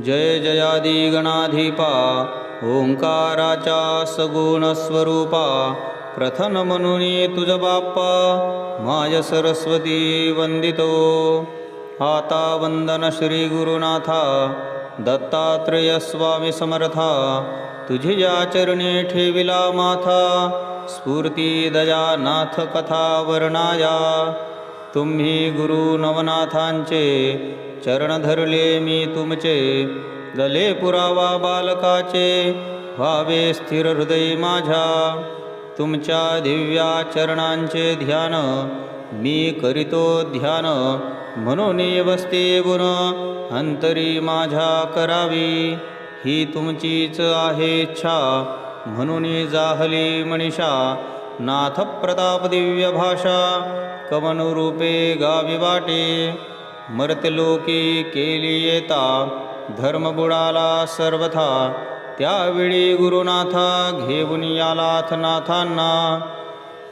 जय जयादी गणाधिपा ओंकाराचा सगुण स्वरूपा प्रथम म्हणून तुझ बाप्पा माय सरस्वती वंदितो आता वंदन श्री गुरुनाथा दत्तात्रेय स्वामी समर्था तुझी या चरणी ठेविला माथा स्फूर्ती दयानाथ कथा वर्णाया तुम्ही गुरु नवनाथांचे चरण धरले मी तुमचे गले पुरावा बालकाचे व्हावे स्थिर हृदय माझ्या तुमच्या दिव्या चरणांचे ध्यान मी करीतो ध्यान म्हणून वस्ते गुण अंतरी माझ्या करावी ही तुमचीच आहे इच्छा म्हणून जाहली मनीषा नाथ प्रताप दिव्य भाषा कवन रूपे गावी वाटे मर्त्यलोकी केली येता धर्म बुडाला सर्वथा त्यावेळी गुरुनाथा घेऊन यालाथ नाथांना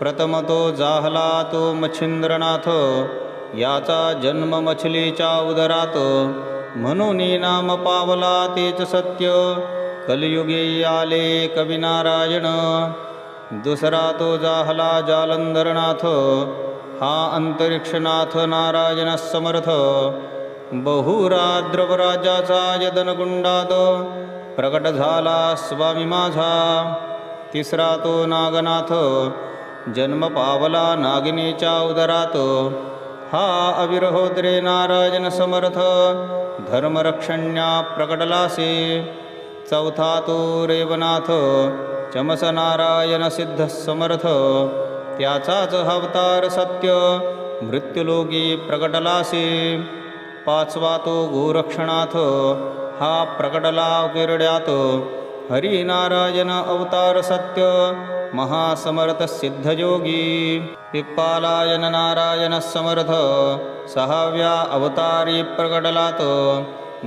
प्रथम तो जाहला तो मच्छिंद्रनाथ याचा जन्म मछलीच्या उदरात म्हणून नाम पावला तेच सत्य कलियुगे आले कविनारायण दुसरा तो जाहला जालंधरनाथ हा अंतरिक्षनाथ नारायण समर्थ बहुराद्रवराजाचा यदनकुंडात प्रकट झाला स्वामी माझा तिसरा तो नागनाथ जन्म पावला नागिनीच्या उदरात हा अविरहोत्रे नारायण समर्थ धर्मरक्षण्या प्रकटलासे चौथा तो रेवनाथ चमस नारायण सिद्ध समर्थ त्याचाच अवतार सत्य मृत्युलोकी प्रकटलासे पाचवा तो गोरक्षनाथ हा प्रकटला किरड्यात हरिनारायण अवतार सत्य महासमर्थ सिद्धयोगी पिप्पालायन नारायण समर्थ सहाव्या अवतारी प्रकटलात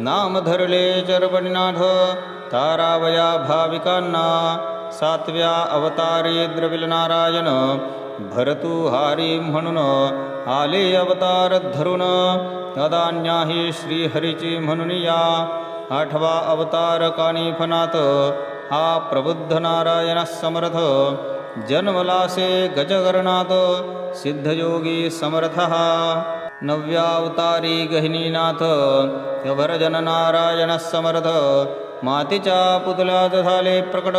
नाम धरले चरपणीनाथ तारावया भाविकांना सातव्या अवतारी द्रविल नारायण भरतुहारी म्हणून आले अवतार धरून अदान्याही श्रीहरीची म्हणून या आठवा अवतार कानिफनाथ हा प्रबुद्ध नारायण समर्थ जन्मलासे गजकर्णात सिद्धयोगी समर्थ नवव्या अवतारी गहिनीनाथ भरजन नारायण समर्थ मातेच्या पुतळ्यात झाले प्रकट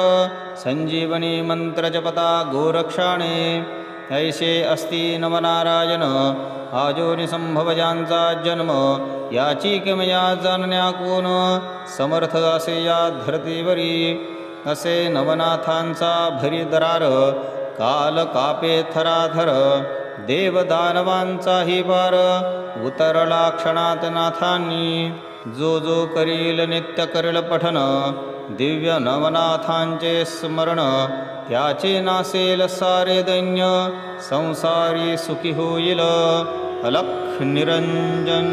संजीवनी मंत्र जपता गोरक्षाणे ऐसे अस्ति नवनारायण आजोनी संभवजांचा जन्म याची किमया जाणण्या कोण समर्थ असे या धरतीवरी असे नवनाथांचा भरी दरार काल कापे थराथर देवदानवांचाही पार उतरला क्षणात नाथांनी जो जो करील नित्य करील पठन दिव्य नवनाथांचे स्मरण त्याचे नासेल सारे दैन्य संसारी सुखी होईल अलख निरंजन।